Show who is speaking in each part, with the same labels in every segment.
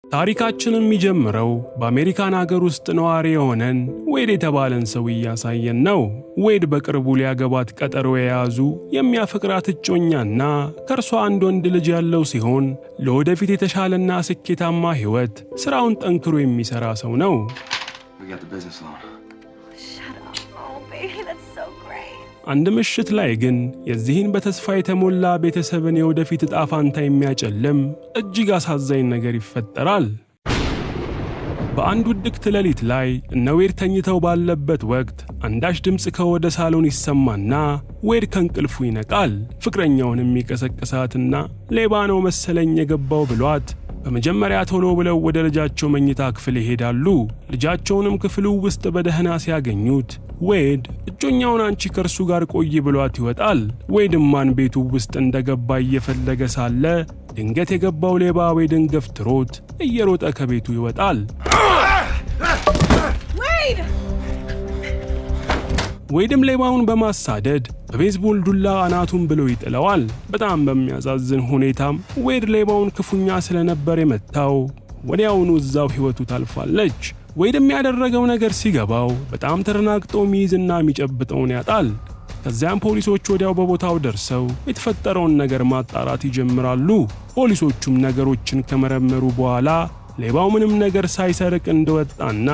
Speaker 1: ታሪካችንን የሚጀምረው በአሜሪካን ሀገር ውስጥ ነዋሪ የሆነን ዌድ የተባለን ሰው እያሳየን ነው። ዌድ በቅርቡ ሊያገባት ቀጠሮ የያዙ የሚያፈቅራት እጮኛና ከእርሷ አንድ ወንድ ልጅ ያለው ሲሆን ለወደፊት የተሻለና ስኬታማ ሕይወት ስራውን ጠንክሮ የሚሰራ ሰው ነው። አንድ ምሽት ላይ ግን የዚህን በተስፋ የተሞላ ቤተሰብን የወደፊት ዕጣ ፋንታ የሚያጨልም እጅግ አሳዛኝ ነገር ይፈጠራል። በአንድ ውድቅት ሌሊት ላይ እነ ዌድ ተኝተው ባለበት ወቅት አንዳች ድምፅ ከወደ ሳሎን ይሰማና ዌድ ከእንቅልፉ ይነቃል። ፍቅረኛውንም ይቀሰቅሳትና ሌባ ነው መሰለኝ የገባው ብሏት በመጀመሪያ ቶሎ ብለው ወደ ልጃቸው መኝታ ክፍል ይሄዳሉ። ልጃቸውንም ክፍሉ ውስጥ በደህና ሲያገኙት ዌድ እጮኛውን አንቺ ከእርሱ ጋር ቆይ ብሏት ይወጣል። ዌድም ማን ቤቱ ውስጥ እንደገባ እየፈለገ ሳለ ድንገት የገባው ሌባ ዌድን ገፍትሮት እየሮጠ ከቤቱ ይወጣል። ዌድም ሌባውን በማሳደድ በቤዝቦል ዱላ አናቱን ብሎ ይጥለዋል። በጣም በሚያሳዝን ሁኔታም ዌድ ሌባውን ክፉኛ ስለነበር የመታው ወዲያውኑ እዛው ሕይወቱ ታልፋለች። ዌድም ያደረገው ነገር ሲገባው በጣም ተደናግጦ ሚይዝና የሚጨብጠውን ያጣል። ከዚያም ፖሊሶች ወዲያው በቦታው ደርሰው የተፈጠረውን ነገር ማጣራት ይጀምራሉ። ፖሊሶቹም ነገሮችን ከመረመሩ በኋላ ሌባው ምንም ነገር ሳይሰርቅ እንደወጣና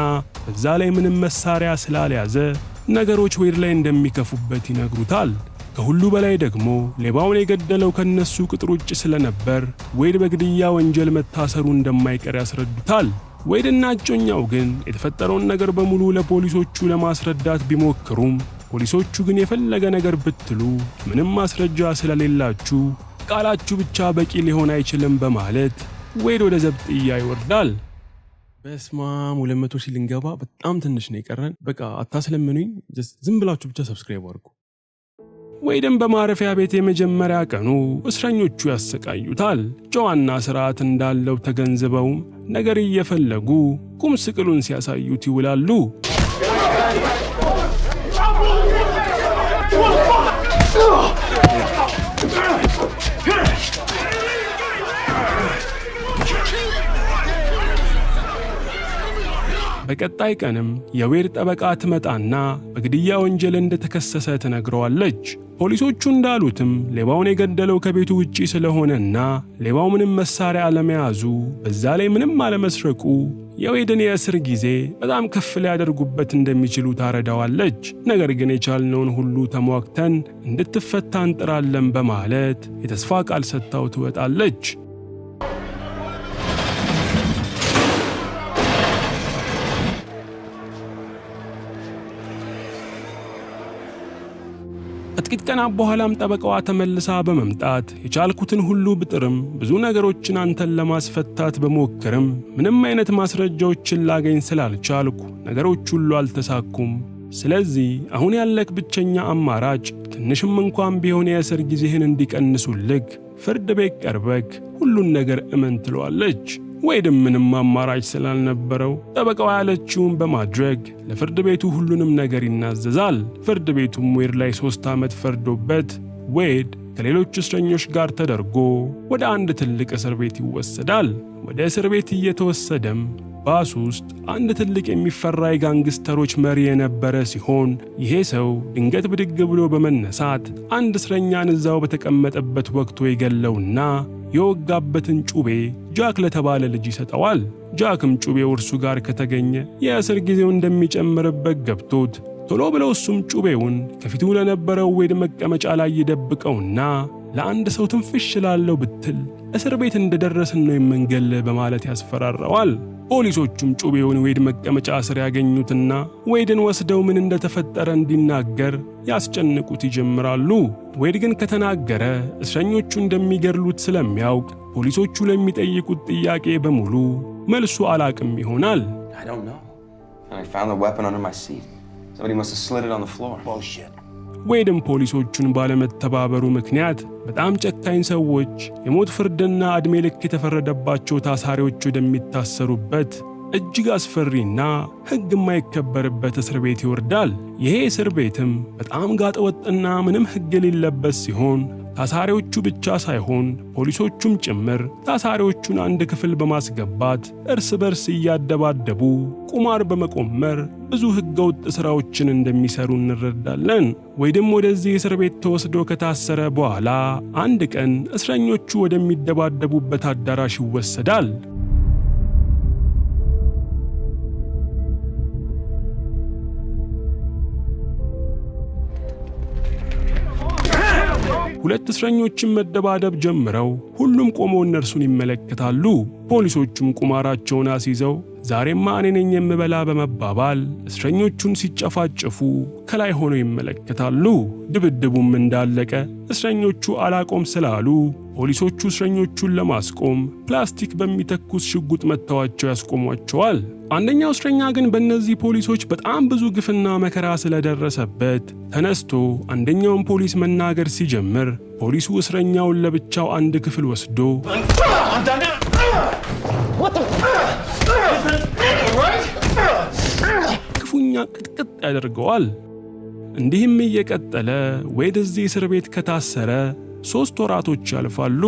Speaker 1: በዛ ላይ ምንም መሳሪያ ስላልያዘ ነገሮች ዌድ ላይ እንደሚከፉበት ይነግሩታል። ከሁሉ በላይ ደግሞ ሌባውን የገደለው ከነሱ ቅጥር ውጭ ስለነበር ዌድ በግድያ ወንጀል መታሰሩ እንደማይቀር ያስረዱታል። ዌድና እጮኛው ግን የተፈጠረውን ነገር በሙሉ ለፖሊሶቹ ለማስረዳት ቢሞክሩም ፖሊሶቹ ግን የፈለገ ነገር ብትሉ ምንም ማስረጃ ስለሌላችሁ ቃላችሁ ብቻ በቂ ሊሆን አይችልም በማለት ዌድ ወደ ዘብጥያ ይወርዳል። በስማም 200 ሺህ ልንገባ በጣም ትንሽ ነው የቀረን። በቃ አታስለምኑኝ፣ ዝም ብላችሁ ብቻ ሰብስክራይብ አድርጉ። ዌድም በማረፊያ ቤት የመጀመሪያ ቀኑ እስረኞቹ ያሰቃዩታል። ጨዋና ስርዓት እንዳለው ተገንዝበውም ነገር እየፈለጉ ቁም ስቅሉን ሲያሳዩት ይውላሉ። በቀጣይ ቀንም የዌድ ጠበቃ ትመጣና በግድያ ወንጀል እንደተከሰሰ ትነግረዋለች። ፖሊሶቹ እንዳሉትም ሌባውን የገደለው ከቤቱ ውጪ ስለሆነና ሌባው ምንም መሳሪያ አለመያዙ በዛ ላይ ምንም አለመስረቁ የዌድን የእስር ጊዜ በጣም ከፍ ሊያደርጉበት እንደሚችሉ ታረዳዋለች። ነገር ግን የቻልነውን ሁሉ ተሟግተን እንድትፈታ እንጥራለን በማለት የተስፋ ቃል ሰጥታው ትወጣለች። ከጥቂት ቀናት በኋላም ጠበቃዋ ተመልሳ በመምጣት የቻልኩትን ሁሉ ብጥርም ብዙ ነገሮችን አንተን ለማስፈታት በሞክርም ምንም አይነት ማስረጃዎችን ላገኝ ስላልቻልኩ ነገሮች ሁሉ አልተሳኩም። ስለዚህ አሁን ያለክ ብቸኛ አማራጭ ትንሽም እንኳን ቢሆን የእስር ጊዜህን እንዲቀንሱልክ ፍርድ ቤት ቀርበክ ሁሉን ነገር እመን ትለዋለች። ዌድም ምንም አማራጭ ስላልነበረው ጠበቃዋ ያለችውን በማድረግ ለፍርድ ቤቱ ሁሉንም ነገር ይናዘዛል። ፍርድ ቤቱም ዌድ ላይ 3 ዓመት ፈርዶበት ዌድ ከሌሎች እስረኞች ጋር ተደርጎ ወደ አንድ ትልቅ እስር ቤት ይወሰዳል። ወደ እስር ቤት እየተወሰደም ባስ ውስጥ አንድ ትልቅ የሚፈራ የጋንግስተሮች መሪ የነበረ ሲሆን ይሄ ሰው ድንገት ብድግ ብሎ በመነሳት አንድ እስረኛን እዛው በተቀመጠበት ወቅቱ የገለውና የወጋበትን ጩቤ ጃክ ለተባለ ልጅ ይሰጠዋል። ጃክም ጩቤው እርሱ ጋር ከተገኘ የእስር ጊዜው እንደሚጨምርበት ገብቶት ቶሎ ብለው እሱም ጩቤውን ከፊቱ ለነበረው ዌድ መቀመጫ ላይ ይደብቀውና ለአንድ ሰው ትንፍሽ ላለው ብትል እስር ቤት እንደደረስን ነው የምንገል በማለት ያስፈራራዋል። ፖሊሶቹም ጩቤውን ዌድ መቀመጫ ስር ያገኙትና ዌድን ወስደው ምን እንደተፈጠረ እንዲናገር ያስጨንቁት ይጀምራሉ። ዌድ ግን ከተናገረ እስረኞቹ እንደሚገድሉት ስለሚያውቅ ፖሊሶቹ ለሚጠይቁት ጥያቄ በሙሉ መልሱ አላቅም ይሆናል። ዌድም ፖሊሶቹን ባለመተባበሩ ምክንያት በጣም ጨካኝ ሰዎች የሞት ፍርድና ዕድሜ ልክ የተፈረደባቸው ታሳሪዎች ወደሚታሰሩበት እጅግ አስፈሪና ሕግ የማይከበርበት እስር ቤት ይወርዳል። ይሄ እስር ቤትም በጣም ጋጠወጥና ምንም ሕግ የሌለበት ሲሆን ታሳሪዎቹ ብቻ ሳይሆን ፖሊሶቹም ጭምር ታሳሪዎቹን አንድ ክፍል በማስገባት እርስ በርስ እያደባደቡ ቁማር በመቆመር ብዙ ሕገወጥ ሥራዎችን እንደሚሰሩ እንረዳለን። ወይድም ወደዚህ እስር ቤት ተወስዶ ከታሰረ በኋላ አንድ ቀን እስረኞቹ ወደሚደባደቡበት አዳራሽ ይወሰዳል። ሁለት እስረኞችን መደባደብ ጀምረው ሁሉም ቆመው እነርሱን ይመለከታሉ። ፖሊሶቹም ቁማራቸውን አስይዘው ዛሬማ እኔ ነኝ የምበላ በመባባል እስረኞቹን ሲጨፋጨፉ ከላይ ሆነው ይመለከታሉ። ድብድቡም እንዳለቀ እስረኞቹ አላቆም ስላሉ ፖሊሶቹ እስረኞቹን ለማስቆም ፕላስቲክ በሚተኩስ ሽጉጥ መተዋቸው ያስቆሟቸዋል። አንደኛው እስረኛ ግን በእነዚህ ፖሊሶች በጣም ብዙ ግፍና መከራ ስለደረሰበት ተነስቶ አንደኛውን ፖሊስ መናገር ሲጀምር ፖሊሱ እስረኛውን ለብቻው አንድ ክፍል ወስዶ ክፉኛ ቅጥቅጥ ያደርገዋል። እንዲህም እየቀጠለ ዌድ እዚህ እስር ቤት ከታሰረ 3 ወራቶች ያልፋሉ።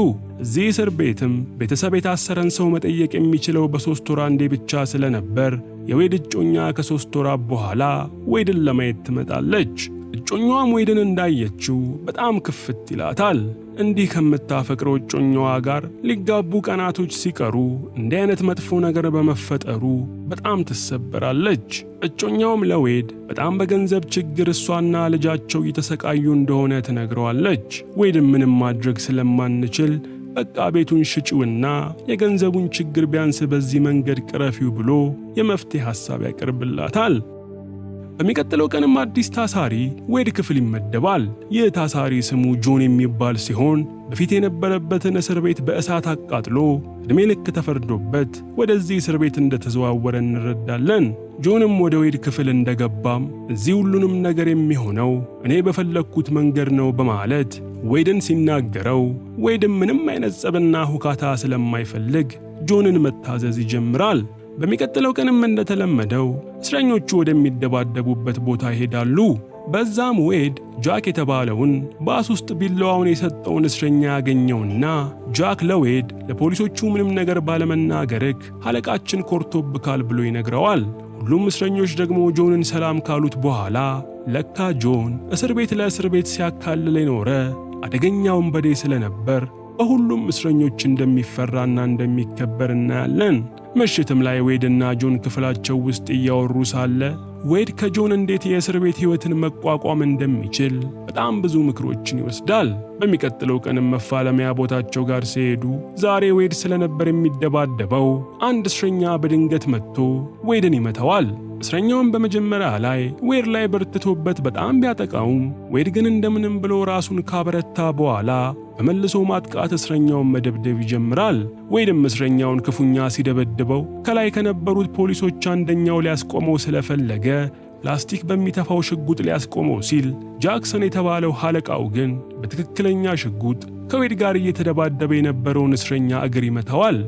Speaker 1: እዚህ እስር ቤትም ቤተሰብ የታሰረን ሰው መጠየቅ የሚችለው በ3 ወር አንዴ ብቻ ስለነበር የዌድ እጮኛ ከ3 ወራት በኋላ ዌድን ለማየት ትመጣለች። እጮኛዋም ዌድን እንዳየችው በጣም ክፍት ይላታል። እንዲህ ከምታፈቅረው እጮኛዋ ጋር ሊጋቡ ቀናቶች ሲቀሩ እንዲህ አይነት መጥፎ ነገር በመፈጠሩ በጣም ትሰበራለች። እጮኛውም ለዌድ በጣም በገንዘብ ችግር እሷና ልጃቸው እየተሰቃዩ እንደሆነ ትነግረዋለች። ዌድም ምንም ማድረግ ስለማንችል በቃ ቤቱን ሽጪውና የገንዘቡን ችግር ቢያንስ በዚህ መንገድ ቅረፊው ብሎ የመፍትሄ ሐሳብ ያቀርብላታል። በሚቀጥለው ቀንም አዲስ ታሳሪ ዌድ ክፍል ይመደባል። ይህ ታሳሪ ስሙ ጆን የሚባል ሲሆን በፊት የነበረበትን እስር ቤት በእሳት አቃጥሎ ዕድሜ ልክ ተፈርዶበት ወደዚህ እስር ቤት እንደተዘዋወረ እንረዳለን። ጆንም ወደ ዌድ ክፍል እንደገባም እዚህ ሁሉንም ነገር የሚሆነው እኔ በፈለግኩት መንገድ ነው በማለት ዌድን ሲናገረው ዌድም ምንም አይነት ጸብና ሁካታ ስለማይፈልግ ጆንን መታዘዝ ይጀምራል። በሚቀጥለው ቀንም እንደተለመደው እስረኞቹ ወደሚደባደቡበት ቦታ ይሄዳሉ። በዛም ዌድ ጃክ የተባለውን ባስ ውስጥ ቢላዋውን የሰጠውን እስረኛ ያገኘውና ጃክ ለዌድ ለፖሊሶቹ ምንም ነገር ባለመናገርክ አለቃችን ኮርቶብካል ብሎ ይነግረዋል። ሁሉም እስረኞች ደግሞ ጆንን ሰላም ካሉት በኋላ ለካ ጆን እስር ቤት ለእስር ቤት ሲያካልል የኖረ አደገኛ ወንበዴ ስለነበር በሁሉም እስረኞች እንደሚፈራና እንደሚከበር እናያለን። ምሽትም ላይ ዌድና ጆን ክፍላቸው ውስጥ እያወሩ ሳለ ዌድ ከጆን እንዴት የእስር ቤት ሕይወትን መቋቋም እንደሚችል በጣም ብዙ ምክሮችን ይወስዳል። በሚቀጥለው ቀንም መፋለሚያ ቦታቸው ጋር ሲሄዱ ዛሬ ዌድ ስለነበር የሚደባደበው አንድ እስረኛ በድንገት መጥቶ ዌድን ይመታዋል። እስረኛውን በመጀመሪያ ላይ ዌድ ላይ በርትቶበት በጣም ቢያጠቃውም ዌድ ግን እንደምንም ብሎ ራሱን ካበረታ በኋላ በመልሶ ማጥቃት እስረኛውን መደብደብ ይጀምራል። ዌድም እስረኛውን ክፉኛ ሲደበድበው ከላይ ከነበሩት ፖሊሶች አንደኛው ሊያስቆመው ስለፈለገ ፕላስቲክ በሚተፋው ሽጉጥ ሊያስቆመው ሲል ጃክሰን የተባለው አለቃው ግን በትክክለኛ ሽጉጥ ከዌድ ጋር እየተደባደበ የነበረውን እስረኛ እግር ይመታዋል።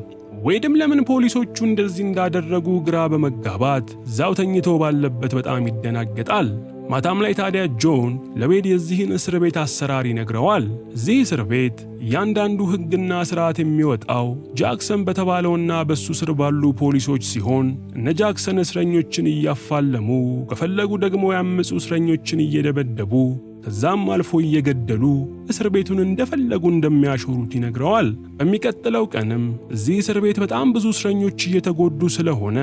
Speaker 1: ዌድም ለምን ፖሊሶቹ እንደዚህ እንዳደረጉ ግራ በመጋባት እዛው ተኝቶ ባለበት በጣም ይደናገጣል። ማታም ላይ ታዲያ ጆን ለዌድ የዚህን እስር ቤት አሰራር ይነግረዋል። እዚህ እስር ቤት እያንዳንዱ ሕግና ሥርዓት የሚወጣው ጃክሰን በተባለውና በሱ ስር ባሉ ፖሊሶች ሲሆን እነ ጃክሰን እስረኞችን እያፋለሙ ከፈለጉ ደግሞ ያመፁ እስረኞችን እየደበደቡ ከዛም አልፎ እየገደሉ እስር ቤቱን እንደፈለጉ እንደሚያሾሩት ይነግረዋል። በሚቀጥለው ቀንም እዚህ እስር ቤት በጣም ብዙ እስረኞች እየተጎዱ ስለሆነ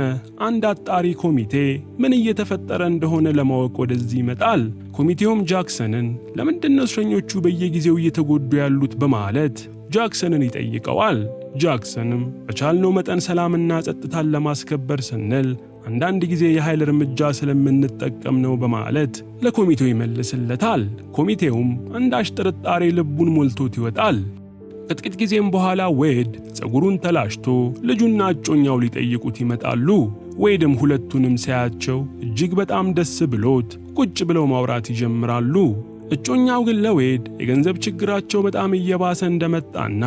Speaker 1: አንድ አጣሪ ኮሚቴ ምን እየተፈጠረ እንደሆነ ለማወቅ ወደዚህ ይመጣል። ኮሚቴውም ጃክሰንን ለምንድነው እስረኞቹ በየጊዜው እየተጎዱ ያሉት በማለት ጃክሰንን ይጠይቀዋል። ጃክሰንም በቻልነው መጠን ሰላምና ጸጥታን ለማስከበር ስንል አንዳንድ ጊዜ የኃይል እርምጃ ስለምንጠቀም ነው በማለት ለኮሚቴው ይመልስለታል። ኮሚቴውም አንዳች ጥርጣሬ ልቡን ሞልቶት ይወጣል። ከጥቂት ጊዜም በኋላ ዌድ ፀጉሩን ተላጭቶ ልጁና እጮኛው ሊጠይቁት ይመጣሉ። ዌድም ሁለቱንም ሲያያቸው እጅግ በጣም ደስ ብሎት ቁጭ ብለው ማውራት ይጀምራሉ። እጮኛው ግን ለዌድ የገንዘብ ችግራቸው በጣም እየባሰ እንደመጣና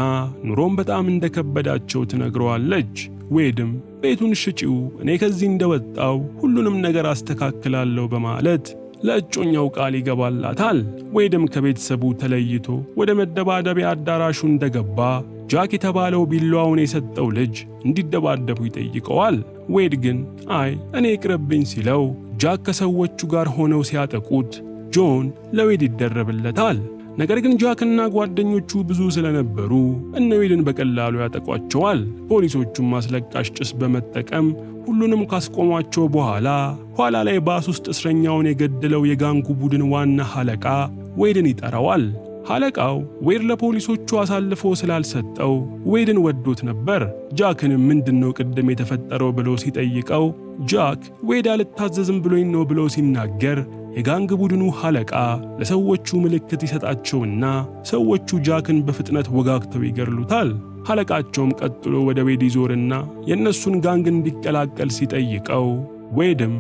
Speaker 1: ኑሮም በጣም እንደከበዳቸው ትነግረዋለች። ዌድም ቤቱን ሽጪው፣ እኔ ከዚህ እንደወጣው ሁሉንም ነገር አስተካክላለሁ በማለት ለእጮኛው ቃል ይገባላታል። ዌድም ከቤተሰቡ ተለይቶ ወደ መደባደቢያ አዳራሹ እንደገባ ጃክ የተባለው ቢላዋውን የሰጠው ልጅ እንዲደባደቡ ይጠይቀዋል። ዌድ ግን አይ እኔ ይቅርብኝ ሲለው ጃክ ከሰዎቹ ጋር ሆነው ሲያጠቁት ጆን ለዌድ ይደረብለታል። ነገር ግን ጃክና ጓደኞቹ ብዙ ስለነበሩ እነ ዌድን በቀላሉ ያጠቋቸዋል። ፖሊሶቹም አስለቃሽ ጭስ በመጠቀም ሁሉንም ካስቆሟቸው በኋላ ኋላ ላይ ባስ ውስጥ እስረኛውን የገደለው የጋንጉ ቡድን ዋና አለቃ ዌድን ይጠራዋል። አለቃው ዌድ ለፖሊሶቹ አሳልፎ ስላልሰጠው ዌድን ወዶት ነበር። ጃክንም ምንድነው ቅድም የተፈጠረው ብሎ ሲጠይቀው ጃክ ዌድ አልታዘዝም ብሎኝ ነው ብሎ ሲናገር የጋንግ ቡድኑ አለቃ ለሰዎቹ ምልክት ይሰጣቸውና ሰዎቹ ጃክን በፍጥነት ወጋግተው ይገርሉታል። አለቃቸውም ቀጥሎ ወደ ዌድ ይዞርና የእነሱን ጋንግ እንዲቀላቀል ሲጠይቀው ዌድም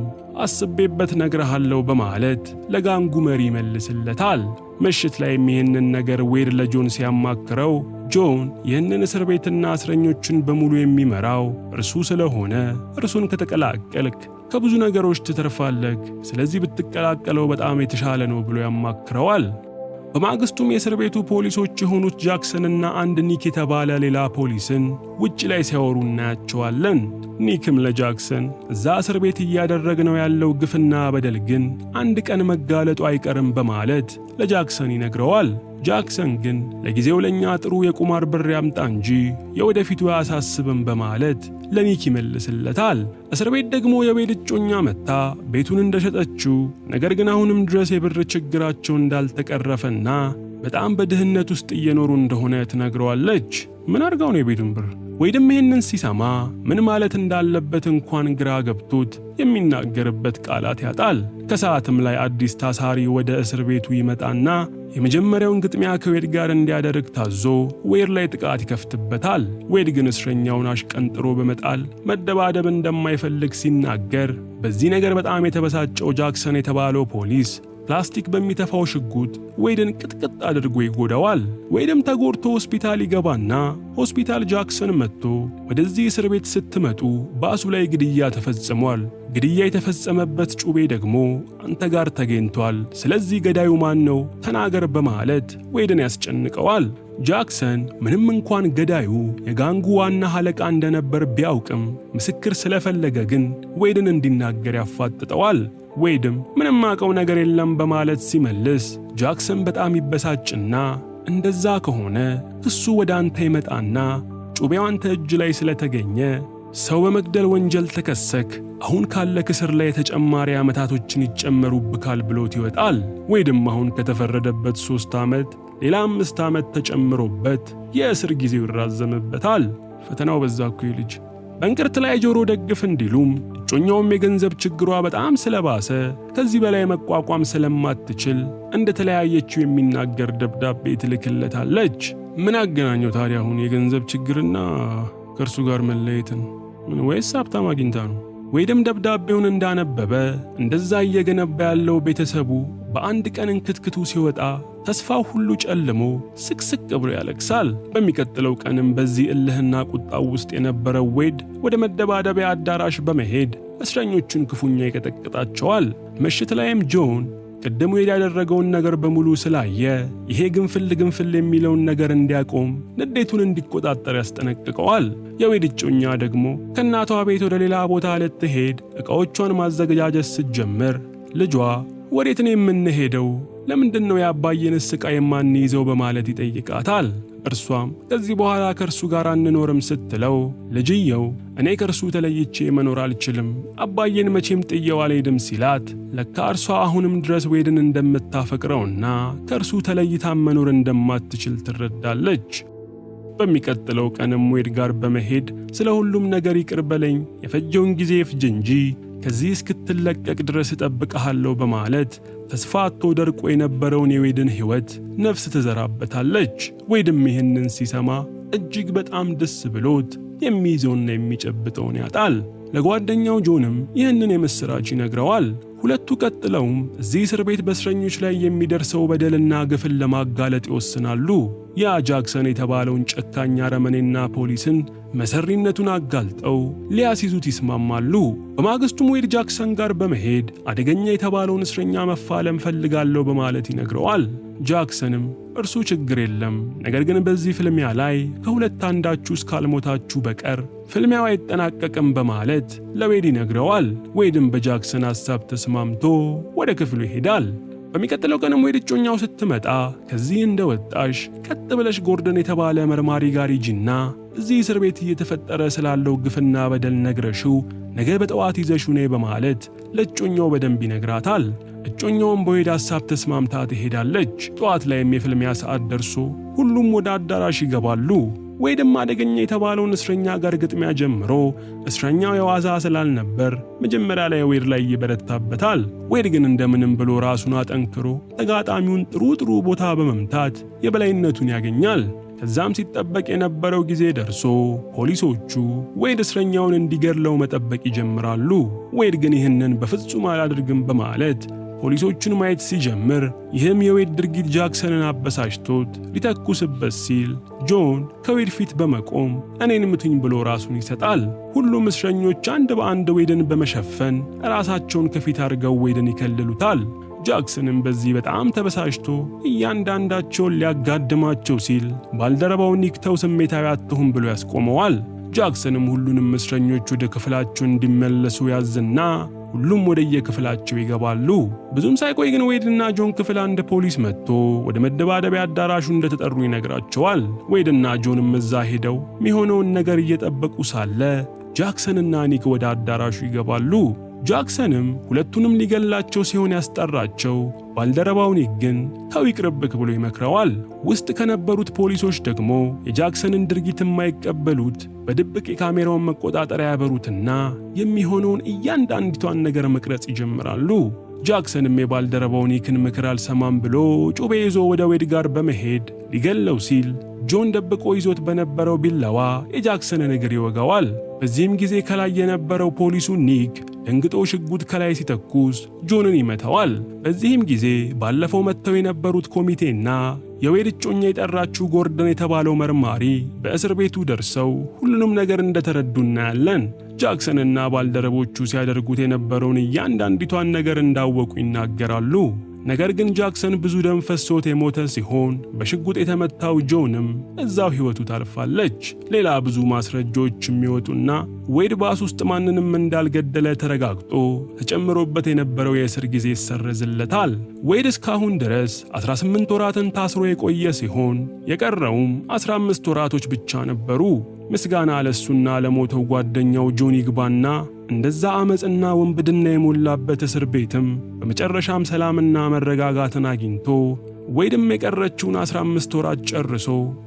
Speaker 1: አስቤበት ነግረሃለሁ በማለት ለጋንጉ መሪ ይመልስለታል። ምሽት ላይም ይህንን ነገር ዌድ ለጆን ሲያማክረው ጆን ይህንን እስር ቤትና እስረኞችን በሙሉ የሚመራው እርሱ ስለሆነ እርሱን ከተቀላቀልክ ከብዙ ነገሮች ትተርፋለህ፣ ስለዚህ ብትቀላቀለው በጣም የተሻለ ነው ብሎ ያማክረዋል። በማግስቱም የእስር ቤቱ ፖሊሶች የሆኑት ጃክሰንና አንድ ኒክ የተባለ ሌላ ፖሊስን ውጭ ላይ ሲያወሩ እናያቸዋለን። ኒክም ለጃክሰን እዛ እስር ቤት እያደረግነው ያለው ግፍና በደል ግን አንድ ቀን መጋለጡ አይቀርም በማለት ለጃክሰን ይነግረዋል። ጃክሰን ግን ለጊዜው ለኛ ጥሩ የቁማር ብር ያምጣ እንጂ የወደፊቱ አያሳስብም በማለት ለኒክ ይመልስለታል። እስር ቤት ደግሞ የዌድ እጮኛ መታ ቤቱን እንደሸጠችው ነገር ግን አሁንም ድረስ የብር ችግራቸው እንዳልተቀረፈና በጣም በድህነት ውስጥ እየኖሩ እንደሆነ ትነግረዋለች። ምን አርጋው ነው የቤቱን ብር? ዌድም ይህንን ሲሰማ ምን ማለት እንዳለበት እንኳን ግራ ገብቶት የሚናገርበት ቃላት ያጣል። ከሰዓትም ላይ አዲስ ታሳሪ ወደ እስር ቤቱ ይመጣና የመጀመሪያውን ግጥሚያ ከዌድ ጋር እንዲያደርግ ታዞ ዌድ ላይ ጥቃት ይከፍትበታል። ዌድ ግን እስረኛውን አሽቀንጥሮ በመጣል መደባደብ እንደማይፈልግ ሲናገር በዚህ ነገር በጣም የተበሳጨው ጃክሰን የተባለው ፖሊስ ፕላስቲክ በሚተፋው ሽጉጥ ዌድን ቅጥቅጥ አድርጎ ይጎዳዋል። ዌድም ተጎድቶ ሆስፒታል ይገባና ሆስፒታል ጃክሰን መጥቶ ወደዚህ እስር ቤት ስትመጡ ባሱ ላይ ግድያ ተፈጽሟል፣ ግድያ የተፈጸመበት ጩቤ ደግሞ አንተ ጋር ተገኝቷል፣ ስለዚህ ገዳዩ ማን ነው ተናገር በማለት ዌድን ያስጨንቀዋል። ጃክሰን ምንም እንኳን ገዳዩ የጋንጉ ዋና አለቃ እንደነበር ቢያውቅም ምስክር ስለፈለገ ግን ዌድን እንዲናገር ያፋጥጠዋል። ዌድም ምንም አውቀው ነገር የለም በማለት ሲመልስ ጃክሰን በጣም ይበሳጭና እንደዛ ከሆነ ክሱ ወደ አንተ ይመጣና ጩቤው አንተ እጅ ላይ ስለተገኘ ሰው በመግደል ወንጀል ተከሰክ፣ አሁን ካለ ክስር ላይ ተጨማሪ ዓመታቶችን ይጨመሩብካል ብሎት ይወጣል። ዌድም አሁን ከተፈረደበት 3 ዓመት ሌላ 5 ዓመት ተጨምሮበት የእስር ጊዜው ይራዘምበታል። ፈተናው በዛኩ ልጅ በእንቅርት ላይ ጆሮ ደግፍ እንዲሉም እጮኛውም የገንዘብ ችግሯ በጣም ስለባሰ ከዚህ በላይ መቋቋም ስለማትችል እንደተለያየችው የሚናገር ደብዳቤ ትልክለታለች። ምን አገናኘው ታዲያ አሁን የገንዘብ ችግርና ከእርሱ ጋር መለየትን? ምን ወይስ ሀብታም አግኝታ ነው? ዌድም ደብዳቤውን እንዳነበበ እንደዛ እየገነባ ያለው ቤተሰቡ በአንድ ቀን እንክትክቱ ሲወጣ ተስፋው ሁሉ ጨልሞ ስቅስቅ ብሎ ያለቅሳል። በሚቀጥለው ቀንም በዚህ እልህና ቁጣው ውስጥ የነበረው ዌድ ወደ መደባደቢያ አዳራሽ በመሄድ እስረኞቹን ክፉኛ ይቀጠቅጣቸዋል። ምሽት ላይም ጆን ቅድም ዌድ ያደረገውን ነገር በሙሉ ስላየ ይሄ ግንፍል የሚለውን ነገር እንዲያቆም ንዴቱን እንዲቆጣጠር ያስጠነቅቀዋል። የዌድ እጮኛ ደግሞ ከእናቷ ቤት ወደ ሌላ ቦታ ልትሄድ ዕቃዎቿን ማዘገጃጀት ስትጀምር ልጇ ወዴት ነው የምንሄደው? ለምንድነው የአባዬንስ ዕቃ የማንይዘው? በማለት ይጠይቃታል። እርሷም ከዚህ በኋላ ከእርሱ ጋር አንኖርም ስትለው ልጅየው እኔ ከእርሱ ተለይቼ መኖር አልችልም፣ አባዬን መቼም ጥየው አልሄድም ሲላት ለካ እርሷ አሁንም ድረስ ዌድን እንደምታፈቅረውና ከእርሱ ተለይታ መኖር እንደማትችል ትረዳለች። በሚቀጥለው ቀንም ዌድ ጋር በመሄድ ስለ ሁሉም ነገር ይቅር በለኝ፣ የፈጀውን ጊዜ ፍጅ እንጂ ከዚህ እስክትለቀቅ ድረስ እጠብቅሃለሁ በማለት ተስፋ አጥቶ ደርቆ የነበረውን የዌድን ሕይወት ነፍስ ትዘራበታለች። ዌድም ይህንን ሲሰማ እጅግ በጣም ደስ ብሎት የሚይዘውና የሚጨብጠውን ያጣል። ለጓደኛው ጆንም ይህንን የምስራች ይነግረዋል። ሁለቱ ቀጥለውም እዚህ እስር ቤት በእስረኞች ላይ የሚደርሰው በደልና ግፍን ለማጋለጥ ይወስናሉ። ያ ጃክሰን የተባለውን ጨካኝ አረመኔና ፖሊስን መሰሪነቱን አጋልጠው ሊያስይዙት ይስማማሉ። በማግስቱም ዌድ ጃክሰን ጋር በመሄድ አደገኛ የተባለውን እስረኛ መፋለም ፈልጋለሁ በማለት ይነግረዋል። ጃክሰንም እርሱ ችግር የለም፣ ነገር ግን በዚህ ፍልሚያ ላይ ከሁለት አንዳችሁ እስካልሞታችሁ በቀር ፍልሚያው አይጠናቀቅም በማለት ለዌድ ይነግረዋል። ዌድም በጃክሰን ሐሳብ ተስማምቶ ወደ ክፍሉ ይሄዳል። በሚቀጥለው ቀንም ዌድ እጮኛው ስትመጣ ከዚህ እንደወጣሽ ቀጥ ብለሽ ጎርደን የተባለ መርማሪ ጋር ሂጂና እዚህ እስር ቤት እየተፈጠረ ስላለው ግፍና በደል ነግረሽው ነገ በጠዋት ይዘሽው ነይ በማለት ለእጮኛው በደንብ ይነግራታል። እጮኛውም በዌድ ሐሳብ ተስማምታ ትሄዳለች። ጠዋት ላይም የፍልሚያ ሰዓት ደርሶ ሁሉም ወደ አዳራሽ ይገባሉ። ዌድም አደገኛ የተባለውን እስረኛ ጋር ግጥሚያ ጀምሮ እስረኛው የዋዛ ስላልነበር መጀመሪያ ላይ ዌድ ላይ ይበረታበታል። ዌድ ግን እንደምንም ብሎ ራሱን አጠንክሮ ተጋጣሚውን ጥሩ ቦታ በመምታት የበላይነቱን ያገኛል። ከዛም ሲጠበቅ የነበረው ጊዜ ደርሶ ፖሊሶቹ ዌድ እስረኛውን እንዲገድለው መጠበቅ ይጀምራሉ። ዌድ ግን ይህንን በፍጹም አላደርግም በማለት ፖሊሶቹን ማየት ሲጀምር፣ ይህም የዌድ ድርጊት ጃክሰንን አበሳጭቶት ሊተኩስበት ሲል ጆን ከዌድ ፊት በመቆም እኔን ምቱኝ ብሎ ራሱን ይሰጣል። ሁሉም እስረኞች አንድ በአንድ ዌድን በመሸፈን ራሳቸውን ከፊት አድርገው ዌድን ይከልሉታል። ጃክሰንም በዚህ በጣም ተበሳጭቶ እያንዳንዳቸውን ሊያጋድማቸው ሲል ባልደረባው ኒክ ተው ስሜታዊ አትሁን ብሎ ያስቆመዋል። ጃክሰንም ሁሉንም እስረኞች ወደ ክፍላቸው እንዲመለሱ ያዝና ሁሉም ወደ የክፍላቸው ይገባሉ። ብዙም ሳይቆይ ግን ዌድና ጆን ክፍል አንድ ፖሊስ መጥቶ ወደ መደባደቢያ አዳራሹ እንደተጠሩ ይነግራቸዋል። ዌድና ጆንም እዛ ሄደው የሚሆነውን ነገር እየጠበቁ ሳለ ጃክሰንና ኒክ ወደ አዳራሹ ይገባሉ። ጃክሰንም ሁለቱንም ሊገላቸው ሲሆን ያስጠራቸው ባልደረባው ኒክ ግን ተው ይቅርብክ ብሎ ይመክረዋል። ውስጥ ከነበሩት ፖሊሶች ደግሞ የጃክሰንን ድርጊት የማይቀበሉት በድብቅ የካሜራውን መቆጣጠሪያ ያበሩትና የሚሆነውን እያንዳንዲቷን ነገር መቅረጽ ይጀምራሉ። ጃክሰንም የባልደረባው ኒክን ምክር አልሰማም ብሎ ጩቤ ይዞ ወደ ዌድ ጋር በመሄድ ሊገለው ሲል ጆን ደብቆ ይዞት በነበረው ቢላዋ የጃክሰንን እግር ይወጋዋል። በዚህም ጊዜ ከላይ የነበረው ፖሊሱ ኒክ ደንግጦ ሽጉጥ ከላይ ሲተኩስ ጆንን ይመታዋል። በዚህም ጊዜ ባለፈው መጥተው የነበሩት ኮሚቴና የዌድ እጮኛ የጠራችው ጎርደን የተባለው መርማሪ በእስር ቤቱ ደርሰው ሁሉንም ነገር እንደተረዱ እናያለን። ጃክሰንና ባልደረቦቹ ሲያደርጉት የነበረውን እያንዳንዲቷን ነገር እንዳወቁ ይናገራሉ። ነገር ግን ጃክሰን ብዙ ደም ፈሶት የሞተ ሲሆን በሽጉጥ የተመታው ጆንም እዛው ሕይወቱ ታልፋለች። ሌላ ብዙ ማስረጃዎች የሚወጡና ዌድ ባስ ውስጥ ማንንም እንዳልገደለ ተረጋግጦ ተጨምሮበት የነበረው የእስር ጊዜ ይሰረዝለታል። ዌድ እስካሁን ድረስ 18 ወራትን ታስሮ የቆየ ሲሆን የቀረውም 15 ወራቶች ብቻ ነበሩ። ምስጋና ለሱና ለሞተው ጓደኛው ጆን ይግባና እንደዛ አመጽና ወንብድና የሞላበት እስር ቤትም በመጨረሻም ሰላምና መረጋጋትን አግኝቶ ዌድም የቀረችውን 15 ወራት ጨርሶ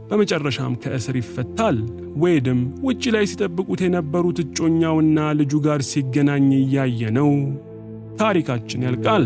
Speaker 1: በመጨረሻም ከእስር ይፈታል። ዌድም ውጪ ላይ ሲጠብቁት የነበሩት እጮኛውና ልጁ ጋር ሲገናኝ እያየ ነው ታሪካችን ያልቃል።